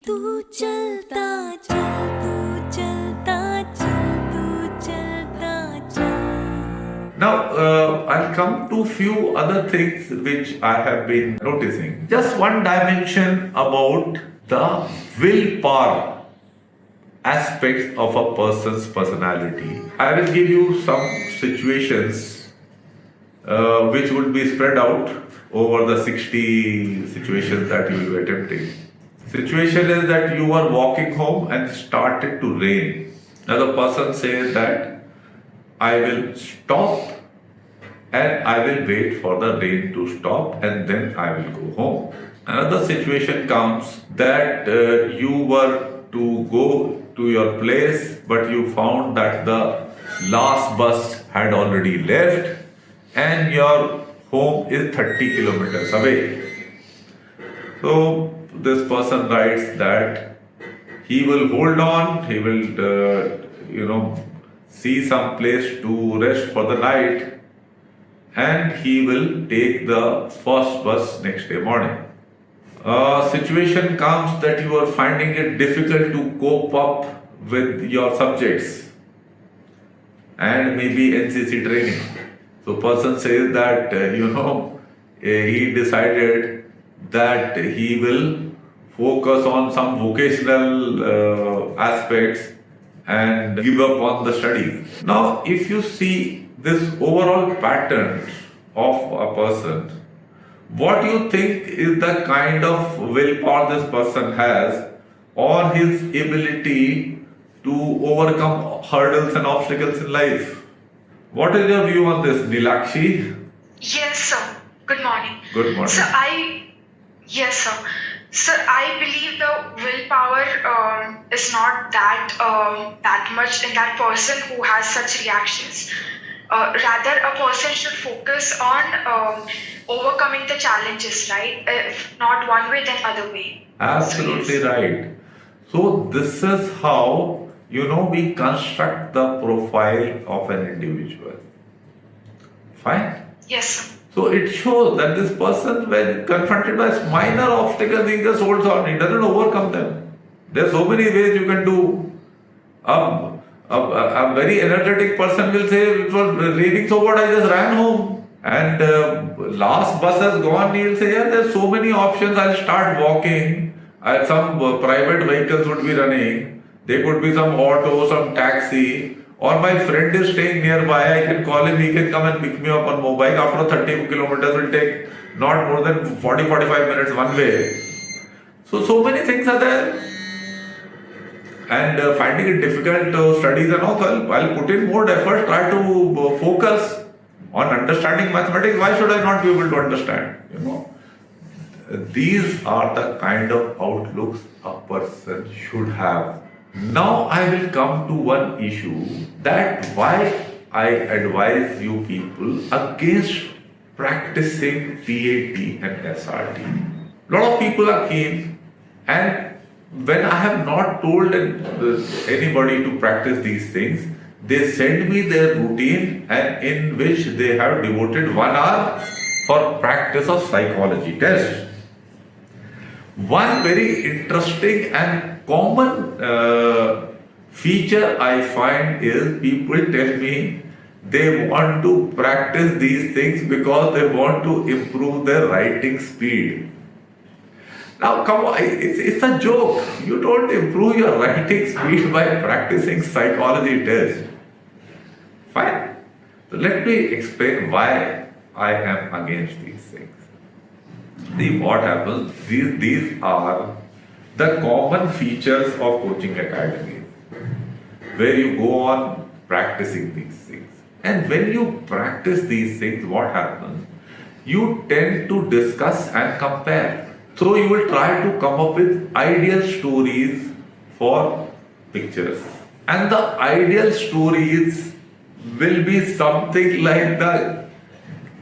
तू चलता चल तू चलता चल तू चलता चल. Now, I'll come to few other things which I have been noticing. Just one dimension about the willpower aspects of a person's personality. I will give you some situations which would be spread out over the 60 situations that you will be attempting. Situation is that you are walking home and started to rain. Now the person says that I will stop and I will wait for the rain to stop and then I will go home. Another situation comes that you were to go to your place but you found that the last bus had already left and your home is 30 kilometers away. So this person writes that he will hold on, he will see some place to rest for the night and he will take the first bus next day morning. A situation comes that you are finding it difficult to cope up with your subjects and maybe NCC training. So person says that he decided that he will focus on some vocational aspects and give up on the studies. Now, if you see this overall pattern of a person, what do you think is the kind of willpower this person has or his ability to overcome hurdles and obstacles in life? What is your view on this, Nilakshi? Yes, sir. Good morning. Good morning. Yes, sir. Sir, I believe the willpower is not that much in that person who has such reactions. Rather, a person should focus on overcoming the challenges, right? If not one way, then other way. Absolutely right. So this is how we construct the profile of an individual. Fine. Yes, sir. So it shows that this person, when confronted by minor obstacles, he just holds on. He doesn't overcome them. There are so many ways you can do. A very energetic person will say, it was raining so what, I just ran home. And last bus has gone, he will say, yeah, there's so many options, I'll start walking. Some private vehicles would be running. There could be some auto, some taxi. Or my friend is staying nearby, I can call him, he can come and pick me up on mobile. After 30 kilometers will take not more than 40-45 minutes one way. So many things are there. And finding it difficult to studies and all, I'll put in more effort, try to focus on understanding mathematics. Why should I not be able to understand? These are the kind of outlooks a person should have. Now I will come to one issue that why I advise you people against practicing PAT and SRT. A lot of people are keen, and when I have not told anybody to practice these things, they send me their routine and in which they have devoted 1 hour for practice of psychology test. One very interesting and common feature I find is people tell me they want to practice these things because they want to improve their writing speed. Now come on, it's a joke. You don't improve your writing speed by practicing psychology test. Fine. So let me explain why I am against these things. See what happens, these are the common features of coaching academies where you go on practicing these things. And when you practice these things, what happens? You tend to discuss and compare. So you will try to come up with ideal stories for pictures. And the ideal stories will be something like the,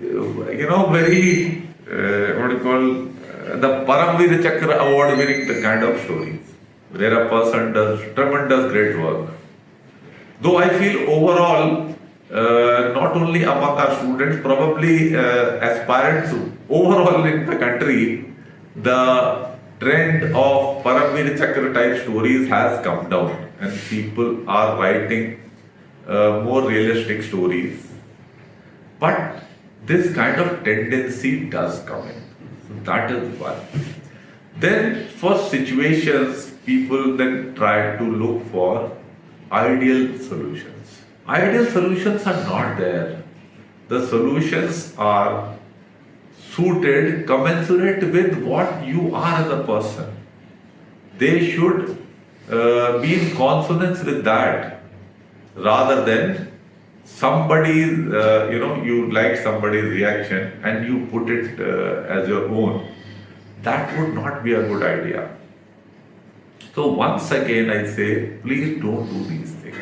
very the Paramveer Chakra award winning the kind of stories where a person does tremendous great work. Though I feel overall, not only among our students, probably aspirants overall in the country, the trend of Paramveer Chakra type stories has come down and people are writing more realistic stories. But this kind of tendency does come in. So that is one. Then for situations, people then try to look for ideal solutions. Ideal solutions are not there. The solutions are suited, commensurate with what you are as a person. They should be in consonance with that rather than somebody's, you like somebody's reaction and you put it as your own. That would not be a good idea. So once again I say, please don't do these things.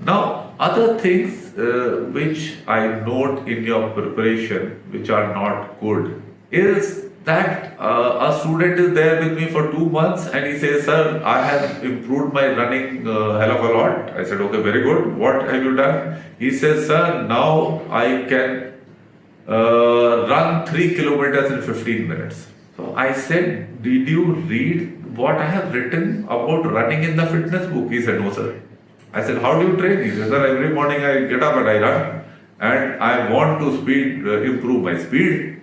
Now, other things which I note in your preparation, which are not good, is that a student is there with me for 2 months and he says, sir, I have improved my running hell of a lot. I said, okay, very good. What have you done? He says, sir, now I can run 3 kilometers in 15 minutes. So I said, did you read what I have written about running in the fitness book? He said, no, sir. I said, how do you train? He said, sir, every morning I get up and I run and I want to improve my speed.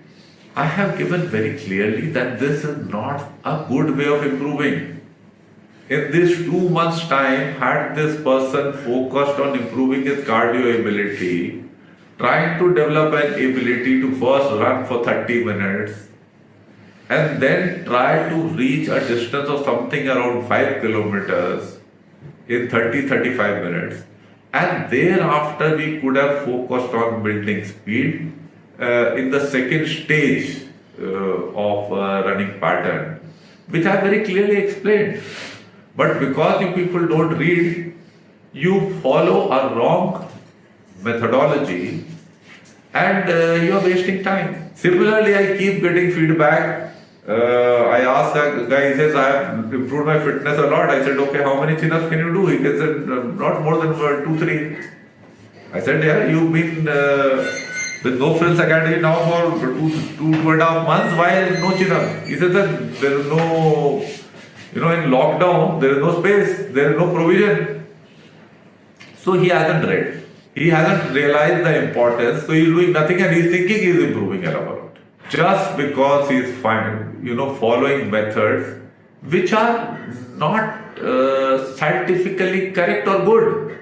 I have given very clearly that this is not a good way of improving. In this 2 months' time, had this person focused on improving his cardio ability, trying to develop an ability to first run for 30 minutes, and then try to reach a distance of something around 5 kilometers in 30-35 minutes, and thereafter we could have focused on building speed in the second stage of running pattern, which I very clearly explained. But because you people don't read, you follow a wrong methodology and you are wasting time. Similarly, I keep getting feedback. I asked a guy, he says, I have improved my fitness a lot. I said, okay, how many chin-ups can you do? He said, not more than 2-3. I said, yeah, you've been with No Frills Academy now for 2.5 months. Why no chin-up? He said that there is no, in lockdown, there is no space, there is no provision. So he hasn't read. He hasn't realized the importance. So he's doing nothing and he's thinking he's improving a lot. Just because he's following methods which are not scientifically correct or good.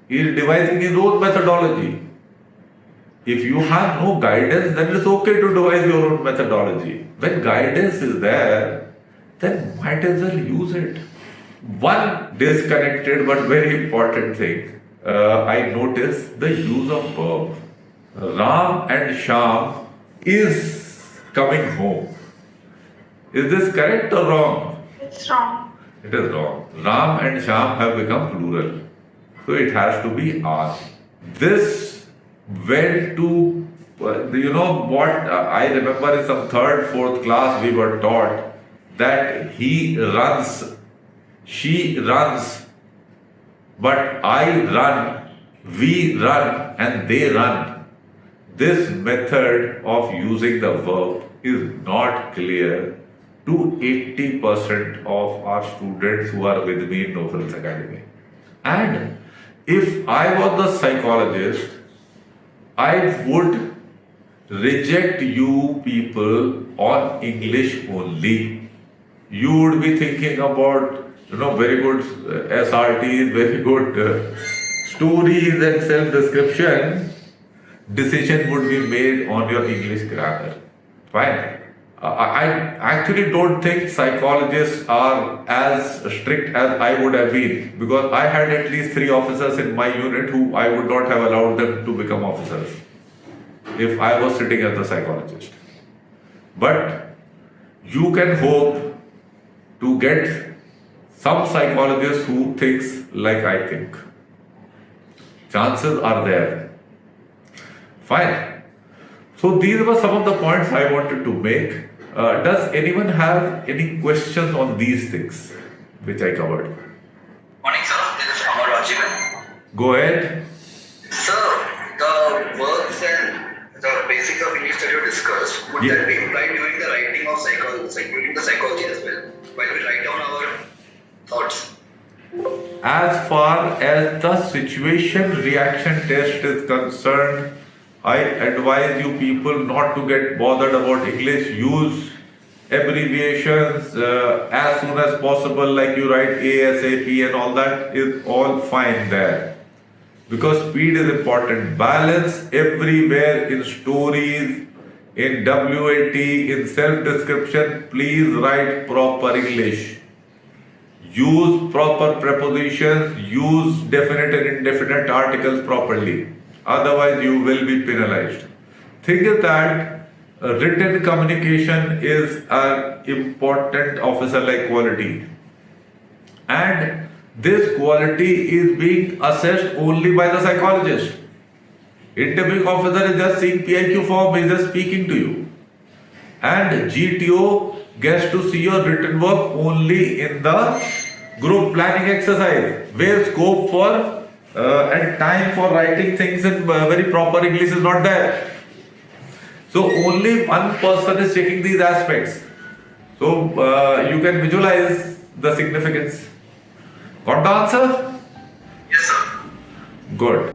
He is devising his own methodology. If you have no guidance, then it's okay to devise your own methodology. When guidance is there, then might as well use it. One disconnected but very important thing, I noticed the use of verb. Ram and Sham is coming home. Is this correct or wrong? It's wrong. It is wrong. Ram and Sham have become plural. So it has to be are. This went to, what I remember in some 3rd, 4th class we were taught that he runs, she runs, but I run, we run, and they run. This method of using the verb is not clear to 80% of our students who are with me in No Frills Academy. And if I was the psychologist, I would reject you people on English only. You would be thinking about, very good SRTs, very good stories and self-description. Decision would be made on your English grammar. Fine. I actually don't think psychologists are as strict as I would have been, because I had at least 3 officers in my unit who I would not have allowed them to become officers if I was sitting as the psychologist. But you can hope to get some psychologist who thinks like I think. Chances are there. Fine. So these were some of the points I wanted to make. Does anyone have any questions on these things which I covered? Morning, sir. This is Amar Rajivan. Go ahead. Sir, the verbs and the basics of English that you discussed, would Yeah. that be applied during the writing of during the psychology as well, while we write down our thoughts? As far as the situation reaction test is concerned, I advise you people not to get bothered about English. Use abbreviations as soon as possible, like you write ASAP and all that is all fine there. Because speed is important. Balance everywhere in stories, in WAT, in self-description. Please write proper English. Use proper prepositions, use definite and indefinite articles properly. Otherwise, you will be penalized. Thing is that written communication is an important officer-like quality. And this quality is being assessed only by the psychologist. Interviewing officer is just seeing PIQ form, is just speaking to you. And GTO gets to see your written work only in the group planning exercise, where scope for and time for writing things in very proper English is not there. So only one person is checking these aspects. So you can visualize the significance. Got the answer? Yes, sir. Good.